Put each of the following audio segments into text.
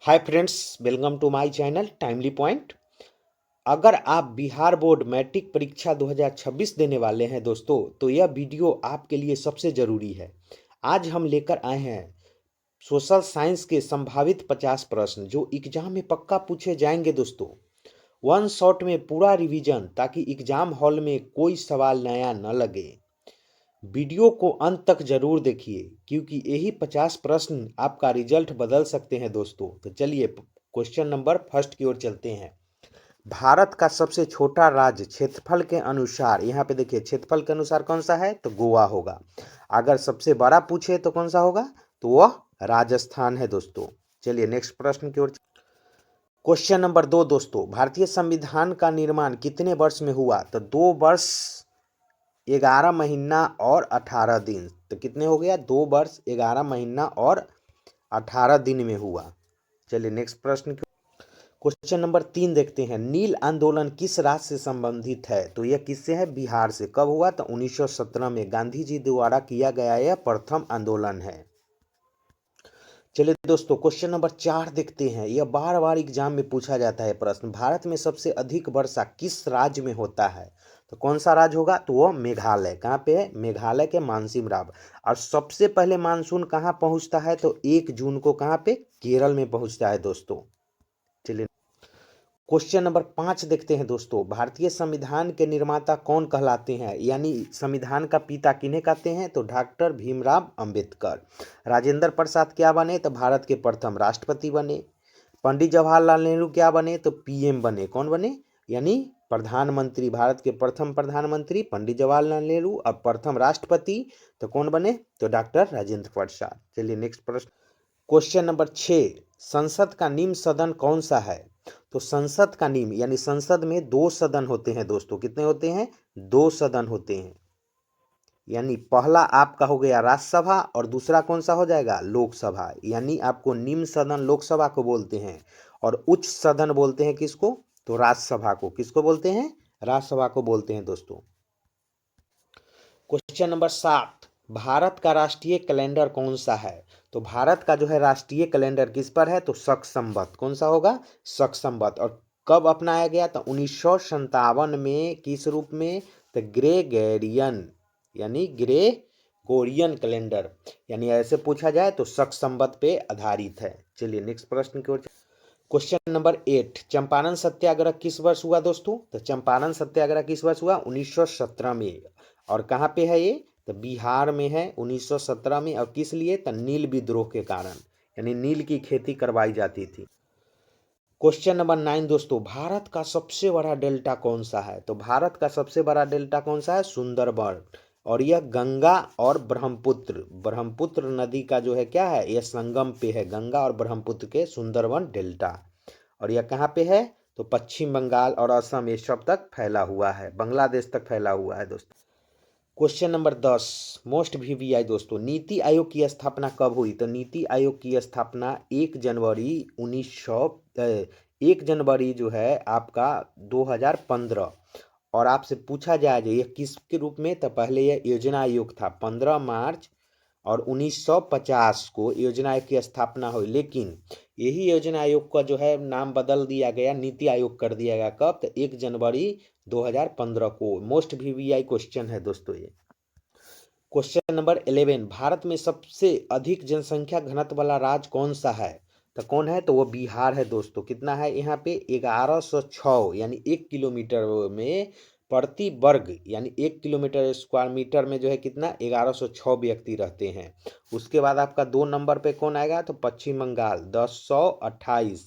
Hi friends, welcome to my channel timely point. अगर आप Bihar board matric परीक्षा 2026 देने वाले हैं दोस्तों, तो यह वीडियो आपके लिए सबसे ज़रूरी है। आज हम लेकर आए हैं सोशल साइंस के संभावित 50 प्रश्न जो एग्जाम में पक्का पूछे जाएंगे दोस्तों। वन शॉट में पूरा रिवीजन, ताकि एग्जाम हॉल में कोई सवाल नया न लगे। वीडियो को अंत तक जरूर देखिए, क्योंकि यही 50 प्रश्न आपका रिजल्ट बदल सकते हैं दोस्तों। तो चलिए क्वेश्चन नंबर फर्स्ट की ओर चलते हैं। भारत का सबसे छोटा राज्य क्षेत्रफल के अनुसार, यहाँ पे देखिए क्षेत्रफल के अनुसार कौन सा है, तो गोवा होगा। अगर सबसे बड़ा पूछे तो कौन सा होगा, तो वह राजस्थान है दोस्तों। चलिए नेक्स्ट प्रश्न की ओर। क्वेश्चन नंबर 2 दोस्तों, भारतीय संविधान का निर्माण कितने वर्ष में हुआ, तो 2 वर्ष 11 महीना और 18 दिन। तो कितने हो गया, 2 वर्ष 11 महीना और 18 दिन में हुआ। चलिए नेक्स्ट प्रश्न। क्वेश्चन नंबर 3 देखते हैं। नील आंदोलन किस राज्य से संबंधित है, तो यह किससे है, बिहार से। कब हुआ, तो 1917 में गांधी जी द्वारा किया गया यह प्रथम आंदोलन है। चलिए दोस्तों क्वेश्चन नंबर 4 देखते हैं। यह बार बार एग्जाम में पूछा जाता है प्रश्न। भारत में सबसे अधिक वर्षा किस राज्य में होता है, तो कौन सा राज्य होगा, तो वह मेघालय। कहाँ पे है, मेघालय के मानसिम राव। और सबसे पहले मानसून कहाँ पहुंचता है, तो 1 जून को कहाँ पे, केरल में पहुंचता है दोस्तों। चलिए क्वेश्चन नंबर 5 देखते हैं दोस्तों। भारतीय संविधान के निर्माता कौन कहलाते हैं, यानी संविधान का पिता किन्हें कहते हैं, तो डॉक्टर भीमराव अंबेडकर। राजेंद्र प्रसाद क्या बने, तो भारत के प्रथम राष्ट्रपति बने। पंडित जवाहरलाल नेहरू क्या बने, तो पीएम बने। कौन बने, यानी प्रधानमंत्री। भारत के प्रथम प्रधानमंत्री पंडित जवाहरलाल नेहरू। और प्रथम राष्ट्रपति तो कौन बने, तो डॉक्टर राजेंद्र प्रसाद। चलिए नेक्स्ट प्रश्न। क्वेश्चन नंबर 6, संसद का निम्न सदन कौन सा है, तो संसद का निम्न यानी संसद में 2 सदन होते हैं दोस्तों। कितने होते हैं, 2 सदन होते हैं। यानी पहला आपका हो गया राज्यसभा और दूसरा कौन सा हो जाएगा, लोकसभा। यानी आपको निम्न सदन लोकसभा को बोलते हैं और उच्च सदन बोलते हैं किसको, तो राज्यसभा को। किसको बोलते हैं, राज्यसभा को बोलते हैं दोस्तों। क्वेश्चन नंबर 7, भारत का राष्ट्रीय कैलेंडर कौन सा है, तो भारत का जो है राष्ट्रीय कैलेंडर किस पर है, तो शक संवत। कौन सा होगा, शक संवत। और कब अपनाया गया, तो 1957 में। किस रूप में, तो ग्रेगोरियन यानी ग्रेगोरियन कैलेंडर। यानी ऐसे पूछा जाए तो शक संवत पे आधारित है। चलिए नेक्स्ट प्रश्न की ओर। क्वेश्चन नंबर 8, चंपारण सत्याग्रह किस वर्ष हुआ दोस्तों, तो चंपारण सत्याग्रह किस वर्ष हुआ, 1917 में। और कहाँ पे है ये, तो बिहार में है 1917 में। और किस लिए, तो नील विद्रोह के कारण, यानी नील की खेती करवाई जाती थी। क्वेश्चन नंबर 9 दोस्तों, भारत का सबसे बड़ा डेल्टा कौन सा है, तो भारत का सबसे बड़ा डेल्टा कौन सा है, सुंदरबन। और यह गंगा और ब्रह्मपुत्र ब्रह्मपुत्र नदी का जो है क्या है, यह संगम पे है, गंगा और ब्रह्मपुत्र के सुंदरबन डेल्टा। और यह कहाँ पे है, तो पश्चिम बंगाल और असम, ये सब तक फैला हुआ है, बांग्लादेश तक फैला हुआ है दोस्तों। क्वेश्चन नंबर 10, मोस्ट वीवीआई दोस्तों, नीति आयोग की स्थापना कब हुई, तो नीति आयोग की स्थापना 1 जनवरी जो है आपका 2015। और आपसे पूछा जाए जो यह किसके रूप में, तो पहले यह योजना आयोग था। 15 मार्च और 1950 को योजना आयोग की स्थापना हुई। लेकिन यही योजना आयोग का जो है नाम बदल दिया गया, नीति आयोग कर दिया गया। कब, तो 1 जनवरी 2015 को। मोस्ट वीवीआई क्वेश्चन है दोस्तों ये। क्वेश्चन नंबर 11, भारत में सबसे अधिक जनसंख्या घनत्व वाला राज्य कौन सा है, तो कौन है, तो वो बिहार है दोस्तों। कितना है यहाँ पे, 1106। यानी 1 किलोमीटर में प्रति वर्ग, यानी 1 किलोमीटर स्क्वायर मीटर में जो है कितना, 1106 व्यक्ति रहते हैं। उसके बाद आपका 2 नंबर पे कौन आएगा, तो पश्चिम बंगाल 1028।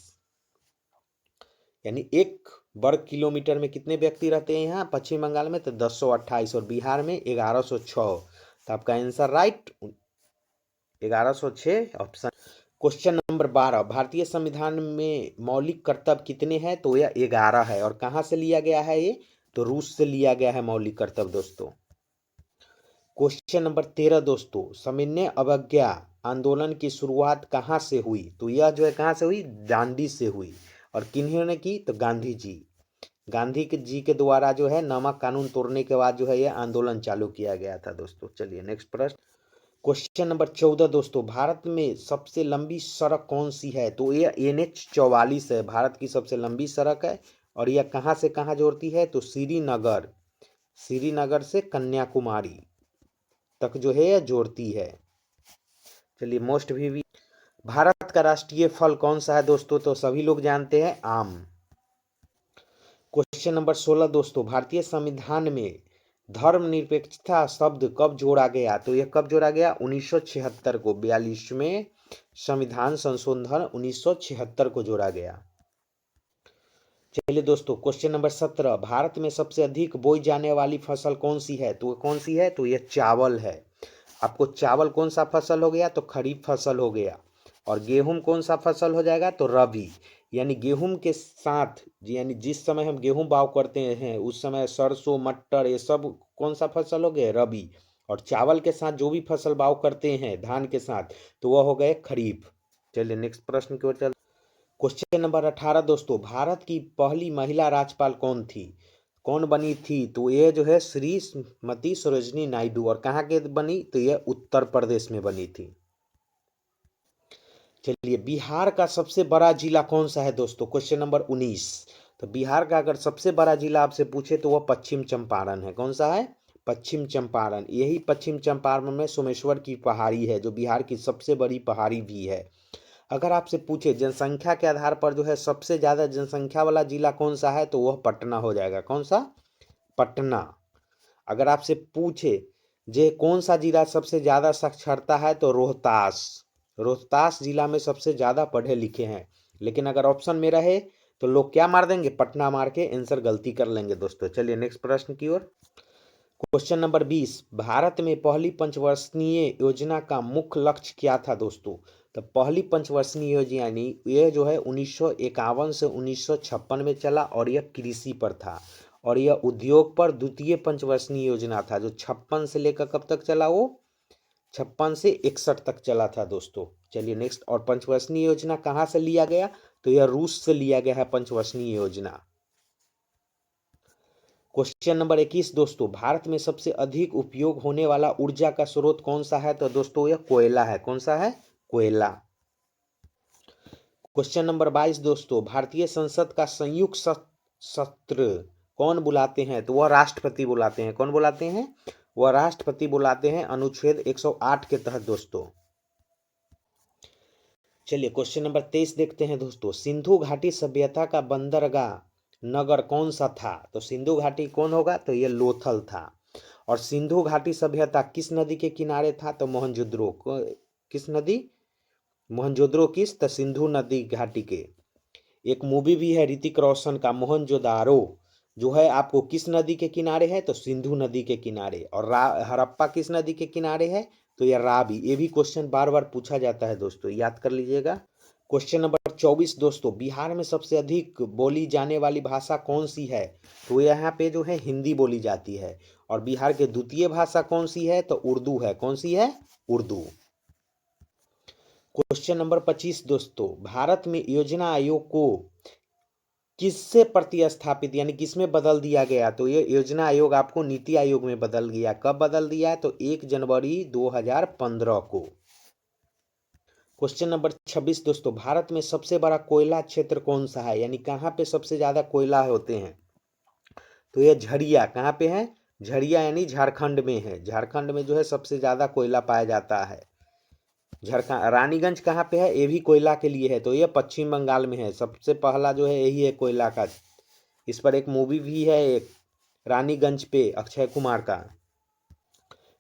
यानी 1 वर्ग किलोमीटर में कितने व्यक्ति रहते हैं यहाँ पश्चिम बंगाल में, तो 1028। और बिहार में 1106। तो आपका answer right 1106 option. Question number 12, भारतीय संविधान में मौलिक कर्तव्य कितने हैं, तो यह 11 है। और कहाँ से लिया गया है ये, तो रूस से लिया गया है मौलिक कर्तव्य दोस्तों। क्वेश्चन नंबर 13 दोस्तों, सविनय अवज्ञा आंदोलन की शुरुआत कहाँ से हुई, तो यह जो है कहाँ से हुई, दांडी से हुई। और किन्होंने की, तो गांधी जी। गांधी जी के द्वारा जो है नमक कानून तोड़ने के बाद जो है ये आंदोलन चालू किया गया था दोस्तों। चलिए नेक्स्ट प्रश्न। क्वेश्चन नंबर 14 दोस्तों, भारत में सबसे लंबी सड़क कौन सी है? तो ये NH 44 है, भारत की सबसे लंबी सड़क है। और यह कहाँ से कहाँ जोड़ती है? तो श्रीनगर से कन्याकुमारी तक जो है यह जोड़ती है। चलिए मोस्ट भी भारत का राष्ट्रीय फल कौन सा है दोस्तों? तो सभी लोग जानते हैं, आम। क्वेश्चन नंबर 16 दोस्तों, भारतीय संविधान में धर्मनिरपेक्षता शब्द कब जोड़ा गया? तो यह कब जोड़ा गया? 1976 को, 42वें संविधान संशोधन 1976 को जोड़ा गया। चलिए दोस्तों, क्वेश्चन नंबर 17, भारत में सबसे अधिक बोई जाने वाली फसल कौन सी है? तो कौन सी है? तो यह चावल है। आपको चावल कौन सा फसल हो गया? तो खरीफ फसल हो गया। और गेहूं कौन सा फसल हो जाएगा? तो रबी। यानी गेहूं के साथ, यानी जिस समय हम गेहूं बाव करते हैं उस समय सरसों, मटर, ये सब कौन सा फसल हो गए? रबी। और चावल के साथ जो भी फसल बाव करते हैं धान के साथ, तो वह हो गए खरीफ। चलिए नेक्स्ट प्रश्न की ओर चल। क्वेश्चन नंबर 18 दोस्तों, भारत की पहली महिला राज्यपाल कौन थी? कौन बनी थी? तो ये जो है श्रीमती सरोजिनी नायडू। और कहाँ के बनी? तो ये उत्तर प्रदेश में बनी थी। चलिए, बिहार का सबसे बड़ा जिला कौन सा है दोस्तों? Question number 19। तो बिहार का अगर सबसे बड़ा जिला आपसे पूछे तो वह पश्चिम चंपारण है। कौन सा है? पश्चिम चंपारण। यही पश्चिम चंपारण में सोमेश्वर की पहाड़ी है, जो बिहार की सबसे बड़ी पहाड़ी भी है। अगर आपसे पूछे जनसंख्या के आधार पर जो है सबसे ज़्यादा जनसंख्या वाला जिला कौन सा है, तो वह पटना हो जाएगा। कौन सा? पटना। अगर आपसे पूछे जे कौन सा जिला सबसे ज़्यादा साक्षरता है, तो रोहतास। रोहतास जिला में सबसे ज़्यादा पढ़े लिखे हैं। लेकिन अगर ऑप्शन में रहे तो लोग क्या मार देंगे? पटना मार के आंसर गलती कर लेंगे दोस्तों। चलिए नेक्स्ट प्रश्न की ओर। क्वेश्चन नंबर 20, भारत में पहली पंचवर्षीय योजना का मुख्य लक्ष्य क्या था दोस्तों? तो पहली पंचवर्षीय योजना यानी ये जो है 1951 से 1956 में चला, और यह कृषि पर था। और यह उद्योग पर द्वितीय पंचवर्षीय योजना था, जो 56 से लेकर कब तक चला? वो 56 से 61 तक चला था दोस्तों। चलिए नेक्स्ट। और पंचवर्षीय योजना कहाँ से लिया गया? तो यह रूस से लिया गया है पंचवर्षीय योजना। क्वेश्चन नंबर 21 दोस्तों, भारत में सबसे अधिक उपयोग होने वाला ऊर्जा का स्रोत कौन सा है? तो दोस्तों यह कोयला है। कौन सा है? कोयला। क्वेश्चन नंबर 22 दोस्तों, भारतीय संसद का संयुक्त सत्र कौन बुलाते हैं? तो वह राष्ट्रपति बुलाते हैं। कौन बुलाते हैं? वह राष्ट्रपति बुलाते हैं, अनुच्छेद 108 के तहत दोस्तों। चलिए क्वेश्चन नंबर 23 देखते हैं दोस्तों, सिंधु घाटी सभ्यता का बंदरगाह नगर कौन सा था? तो सिंधु घाटी कौन होगा? तो ये लोथल था। और सिंधु घाटी सभ्यता किस नदी के किनारे था? तो मोहनजोदड़ो। किस नदी? मोहनजोदड़ो किस? तो सिंधु नदी घाटी के। एक मूवी भी है ऋतिक रोशन का, मोहनजोदारो, जो है आपको किस नदी के किनारे है? तो सिंधु नदी के किनारे। और हड़प्पा किस नदी के किनारे है? तो यह रावी। ये भी क्वेश्चन बार बार पूछा जाता है दोस्तों, याद कर लीजिएगा। क्वेश्चन नंबर 24 दोस्तों, बिहार में सबसे अधिक बोली जाने वाली भाषा कौन सी है? तो यहाँ पे जो है हिंदी बोली जाती है। और बिहार के द्वितीय भाषा कौन सी है? तो उर्दू है। कौन सी है? उर्दू। क्वेश्चन नंबर 25 दोस्तों, भारत में योजना आयोग को किससे प्रतिस्थापित यानी किसमें बदल दिया गया? तो ये योजना आयोग आपको नीति आयोग में बदल गया। कब बदल दिया है? तो 1 जनवरी 2015 को। क्वेश्चन नंबर 26 दोस्तों, भारत में सबसे बड़ा कोयला क्षेत्र कौन सा है? यानी कहाँ पे सबसे ज्यादा कोयला होते हैं? तो यह झरिया। कहाँ पे है? झरिया यानी झारखंड में है। झारखंड में जो है सबसे ज्यादा कोयला पाया जाता है। झारखंड। रानीगंज कहाँ पे है? ये भी कोयला के लिए है। तो ये पश्चिम बंगाल में है। सबसे पहला जो है यही है कोयला का। इस पर एक मूवी भी है, एक रानीगंज पे, अक्षय कुमार का।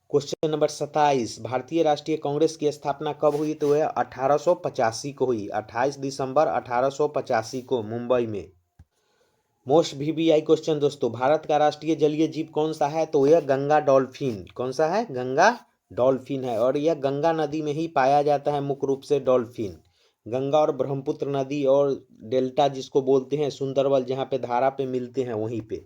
क्वेश्चन नंबर 27, भारतीय राष्ट्रीय कांग्रेस की स्थापना कब हुई? तो यह 1885 को हुई। 28 दिसंबर 1885 को मुंबई में। मोस्ट VVI क्वेश्चन दोस्तों, भारत का राष्ट्रीय जलीय जीव कौन सा है? तो यह गंगा डॉल्फिन। कौन सा है? गंगा डॉल्फिन है। और यह गंगा नदी में ही पाया जाता है मुख्य रूप से डॉल्फिन। गंगा और ब्रह्मपुत्र नदी और डेल्टा जिसको बोलते हैं सुंदरबन, जहाँ पे धारा पे मिलते हैं वहीं पे।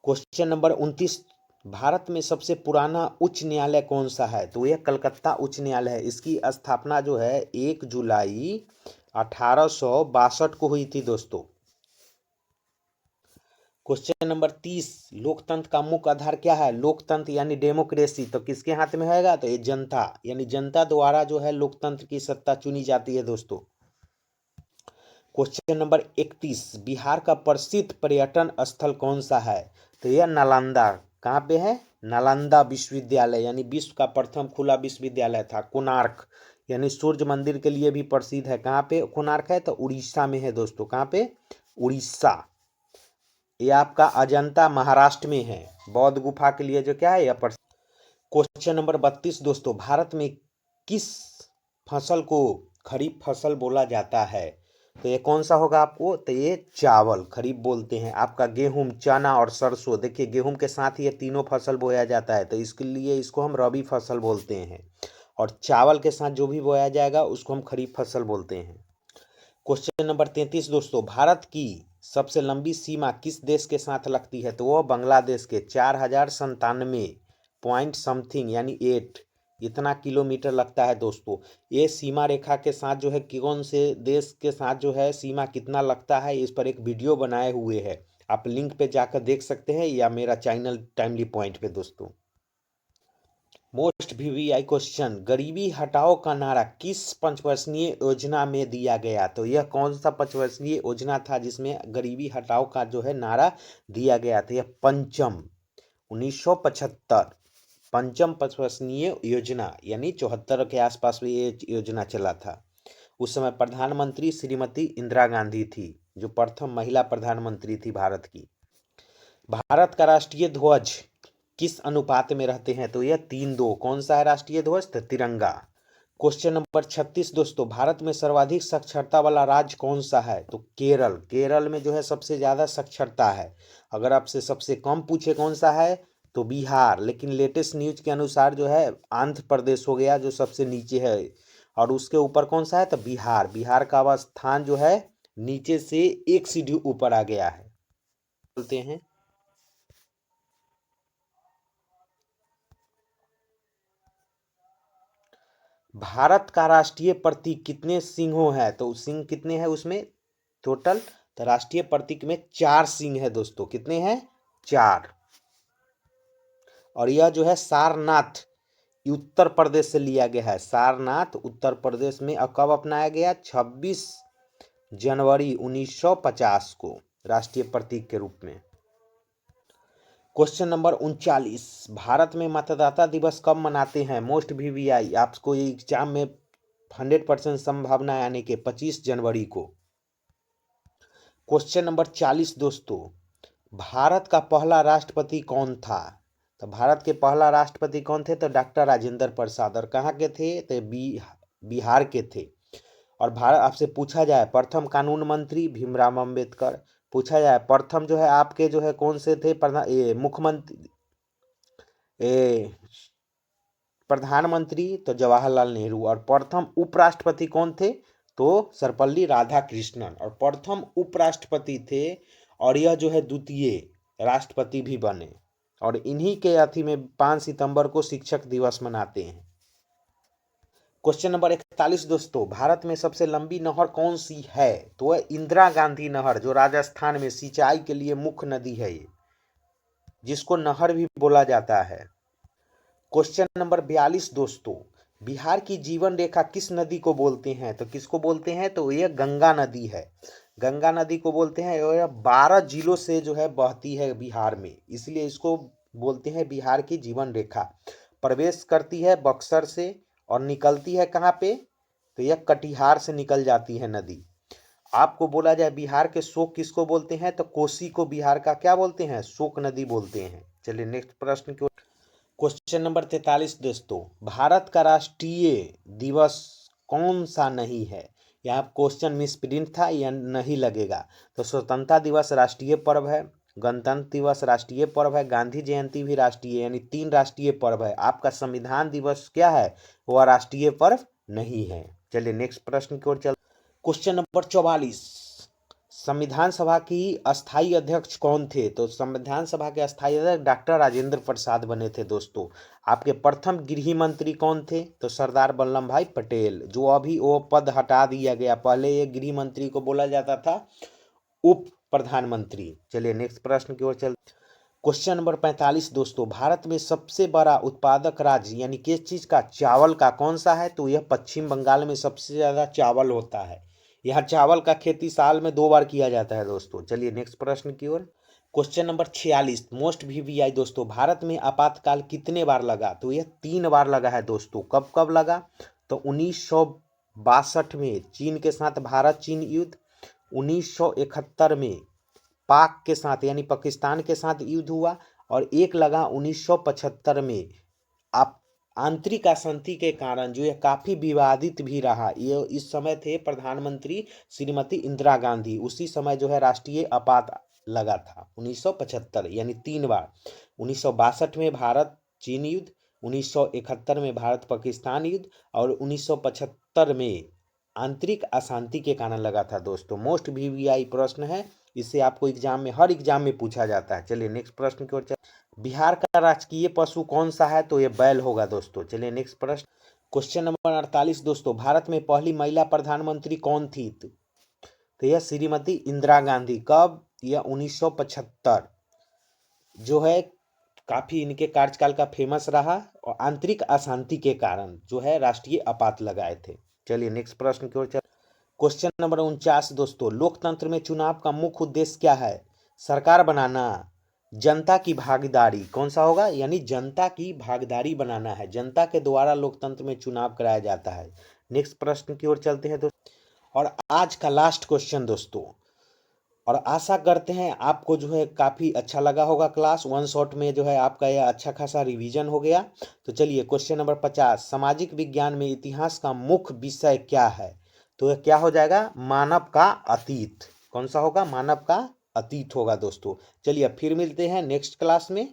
क्वेश्चन नंबर 29, भारत में सबसे पुराना उच्च न्यायालय कौन सा है? तो यह कलकत्ता उच्च न्यायालय है। इसकी स्थापना जो है 1 जुलाई 1862 को हुई थी दोस्तों। क्वेश्चन नंबर 30, लोकतंत्र का मुख्य आधार क्या है? लोकतंत्र यानी डेमोक्रेसी तो किसके हाथ में होगा? तो ये जनता यानी जनता द्वारा जो है लोकतंत्र की सत्ता चुनी जाती है दोस्तों। क्वेश्चन नंबर 31, बिहार का प्रसिद्ध पर्यटन स्थल कौन सा है? तो यह नालंदा। कहाँ पे है? नालंदा विश्वविद्यालय यानी विश्व का प्रथम खुला विश्वविद्यालय था। कोणार्क यानी सूर्य मंदिर के लिए भी प्रसिद्ध है। कहाँ पे कोणार्क है? तो उड़ीसा में है दोस्तों। कहाँ पे? उड़ीसा। ये आपका अजंता महाराष्ट्र में है। बौद्ध गुफा के लिए जो क्या है यह क्वेश्चन नंबर 32 दोस्तों, भारत में किस फसल को खरीफ फसल बोला जाता है? तो ये कौन सा होगा आपको? तो ये चावल खरीफ बोलते हैं। आपका गेहूं, चना और सरसों, देखिए गेहूं के साथ ये तीनों फसल बोया जाता है तो इसके लिए इसको हम रबी फसल बोलते हैं, और चावल के साथ जो भी बोया जाएगा उसको हम खरीफ फसल बोलते हैं। क्वेश्चन नंबर 33 दोस्तों, भारत की सबसे लंबी सीमा किस देश के साथ लगती है? तो वो बांग्लादेश के 4097 पॉइंट समथिंग यानी 8 इतना किलोमीटर लगता है दोस्तों। ये सीमा रेखा के साथ जो है कौन से देश के साथ जो है सीमा कितना लगता है, इस पर एक वीडियो बनाए हुए है, आप लिंक पे जाकर देख सकते हैं या मेरा चैनल टाइमली पॉइंट पे दोस्तों। मोस्ट वीवीआई क्वेश्चन, गरीबी हटाओ का नारा किस पंचवर्षीय योजना में दिया गया? तो यह कौन सा पंचवर्षीय योजना था जिसमें गरीबी हटाओ का जो है नारा दिया गया था? यह पंचम 1975 पंचम पंचवर्षीय योजना यानी 74 के आसपास में ये योजना चला था। उस समय प्रधानमंत्री श्रीमती इंदिरा गांधी थी, जो प्रथम महिला प्रधानमंत्री थी भारत की। भारत का राष्ट्रीय ध्वज किस अनुपात में रहते हैं? तो यह 3:2। कौन सा है राष्ट्रीय ध्वज? तो तिरंगा। क्वेश्चन नंबर 36 दोस्तों, भारत में सर्वाधिक साक्षरता वाला राज्य कौन सा है? तो केरल। केरल में जो है सबसे ज्यादा साक्षरता है। अगर आपसे सबसे कम पूछे कौन सा है तो बिहार, लेकिन लेटेस्ट न्यूज के अनुसार जो है आंध्र प्रदेश हो गया जो सबसे नीचे है, और उसके ऊपर कौन सा है? तो बिहार। बिहार का स्थान जो है नीचे से एक सीढ़ी ऊपर आ गया है। बोलते हैं भारत का राष्ट्रीय प्रतीक कितने सिंहों है? तो सिंह कितने हैं उसमें टोटल? तो राष्ट्रीय प्रतीक में 4 सिंह है दोस्तों। कितने हैं? 4। और यह जो है सारनाथ उत्तर प्रदेश से लिया गया है। सारनाथ उत्तर प्रदेश में कब अपनाया गया? 26 जनवरी 1950 को राष्ट्रीय प्रतीक के रूप में। क्वेश्चन नंबर 39, भारत में मतदाता दिवस कब मनाते हैं? मोस्ट वीवीआई आपको ये एग्जाम में 100% संभावना आने के 25 जनवरी को। क्वेश्चन नंबर 40 दोस्तों, भारत का पहला राष्ट्रपति कौन था? तो भारत के पहला राष्ट्रपति कौन थे? तो डॉक्टर राजेंद्र प्रसाद। और कहाँ के थे? तो बिहार के थे। और भारत आपसे पूछा जाए प्रथम कानून मंत्री भीमराव अंबेडकर। पूछा जाए प्रथम जो है आपके जो है कौन से थे मुख्यमंत्री प्रधानमंत्री? तो जवाहरलाल नेहरू। और प्रथम उपराष्ट्रपति कौन थे? तो सर्वपल्ली राधाकृष्णन। और प्रथम उपराष्ट्रपति थे, और यह जो है द्वितीय राष्ट्रपति भी बने। और इन्हीं के अथी में 5 सितंबर को शिक्षक दिवस मनाते हैं। क्वेश्चन नंबर 41 दोस्तों, भारत में सबसे लंबी नहर कौन सी है? तो वह इंदिरा गांधी नहर, जो राजस्थान में सिंचाई के लिए मुख्य नदी है, ये जिसको नहर भी बोला जाता है। क्वेश्चन नंबर 42 दोस्तों, बिहार की जीवन रेखा किस नदी को बोलते हैं? तो किसको बोलते हैं? तो यह गंगा नदी है। गंगा नदी को बोलते हैं, और यह 12 जिलों से जो है बहती है बिहार में, इसलिए इसको बोलते हैं बिहार की जीवन रेखा। प्रवेश करती है बक्सर से और निकलती है कहाँ पे? तो यह कटिहार से निकल जाती है नदी। आपको बोला जाए बिहार के शोक किसको बोलते हैं? तो कोसी को बिहार का क्या बोलते हैं? शोक नदी बोलते हैं। चलिए नेक्स्ट प्रश्न की ओर। क्वेश्चन नंबर 43 दोस्तों, भारत का राष्ट्रीय दिवस कौन सा नहीं है? यहाँ क्वेश्चन मिसप्रिंट था या नहीं लगेगा। तो स्वतंत्रता दिवस राष्ट्रीय पर्व है, गणतंत्र दिवस राष्ट्रीय पर्व है, गांधी जयंती भी राष्ट्रीय, यानी 3 राष्ट्रीय पर्व है। आपका संविधान दिवस क्या है? वह राष्ट्रीय पर्व नहीं है। चलिए नेक्स्ट प्रश्न की ओर चल। क्वेश्चन नंबर 44, संविधान सभा की अस्थाई अध्यक्ष कौन थे? तो संविधान सभा के अस्थाई अध्यक्ष डॉक्टर राजेंद्र प्रसाद बने थे दोस्तों। आपके प्रथम गृह मंत्री कौन थे? तो सरदार वल्लभ भाई पटेल, जो अभी वो पद हटा दिया गया। पहले ये गृह मंत्री को बोला जाता था उप प्रधानमंत्री। चलिए नेक्स्ट प्रश्न की ओर चलते। क्वेश्चन नंबर 45 दोस्तों, भारत में सबसे बड़ा उत्पादक राज्य यानी किस चीज का, चावल का, कौन सा है? तो यह पश्चिम बंगाल में सबसे ज्यादा चावल होता है। यहाँ चावल का खेती साल में 2 बार किया जाता है दोस्तों। चलिए नेक्स्ट प्रश्न की ओर। क्वेश्चन नंबर 46 मोस्ट वीवीआई दोस्तों, भारत में आपातकाल कितने बार लगा? तो यह 3 बार लगा है दोस्तों। कब कब लगा? तो 1962 में चीन के साथ भारत चीन युद्ध, 1971 में पाक के साथ यानी पाकिस्तान के साथ युद्ध हुआ, और एक लगा 1975 में। आप आंतरिक अशांति के कारण जो यह काफी विवादित भी रहा। ये इस समय थे प्रधानमंत्री श्रीमती इंदिरा गांधी, उसी समय जो है राष्ट्रीय आपात लगा था 1975 यानी 3 बार। 1962 में भारत चीन युद्ध, 1971 में भारत पाकिस्तान युद्ध, और 1975 में आंतरिक अशांति के कारण लगा था दोस्तों। मोस्ट वीवीआई प्रश्न है, इससे आपको एग्जाम में, हर एग्जाम में पूछा जाता है। चलिए नेक्स्ट प्रश्न की ओर चलिए। बिहार का राजकीय पशु कौन सा है? तो ये बैल होगा दोस्तों। चलिए नेक्स्ट प्रश्न। क्वेश्चन नंबर 48 दोस्तों, भारत में पहली महिला प्रधानमंत्री कौन थी? तो यह श्रीमती इंदिरा गांधी। कब? यह 1975 जो है काफी इनके कार्यकाल का फेमस रहा, और आंतरिक अशांति के कारण जो है राष्ट्रीय आपात लगाए थे। चलिए नेक्स्ट प्रश्न की ओर चल। क्वेश्चन नंबर 49 दोस्तों, लोकतंत्र में चुनाव का मुख्य उद्देश्य क्या है? सरकार बनाना, जनता की भागीदारी, कौन सा होगा? यानी जनता की भागीदारी बनाना है। जनता के द्वारा लोकतंत्र में चुनाव कराया जाता है। नेक्स्ट प्रश्न की ओर चलते हैं दोस्तों, और आज का लास्ट क्वेश्चन दोस्तों, और आशा करते हैं आपको जो है काफ़ी अच्छा लगा होगा क्लास। वन शॉट में जो है आपका यह अच्छा खासा रिवीजन हो गया। तो चलिए क्वेश्चन नंबर 50, सामाजिक विज्ञान में इतिहास का मुख्य विषय क्या है? तो यह क्या हो जाएगा? मानव का अतीत। कौन सा होगा? मानव का अतीत होगा दोस्तों। चलिए फिर मिलते हैं नेक्स्ट क्लास में।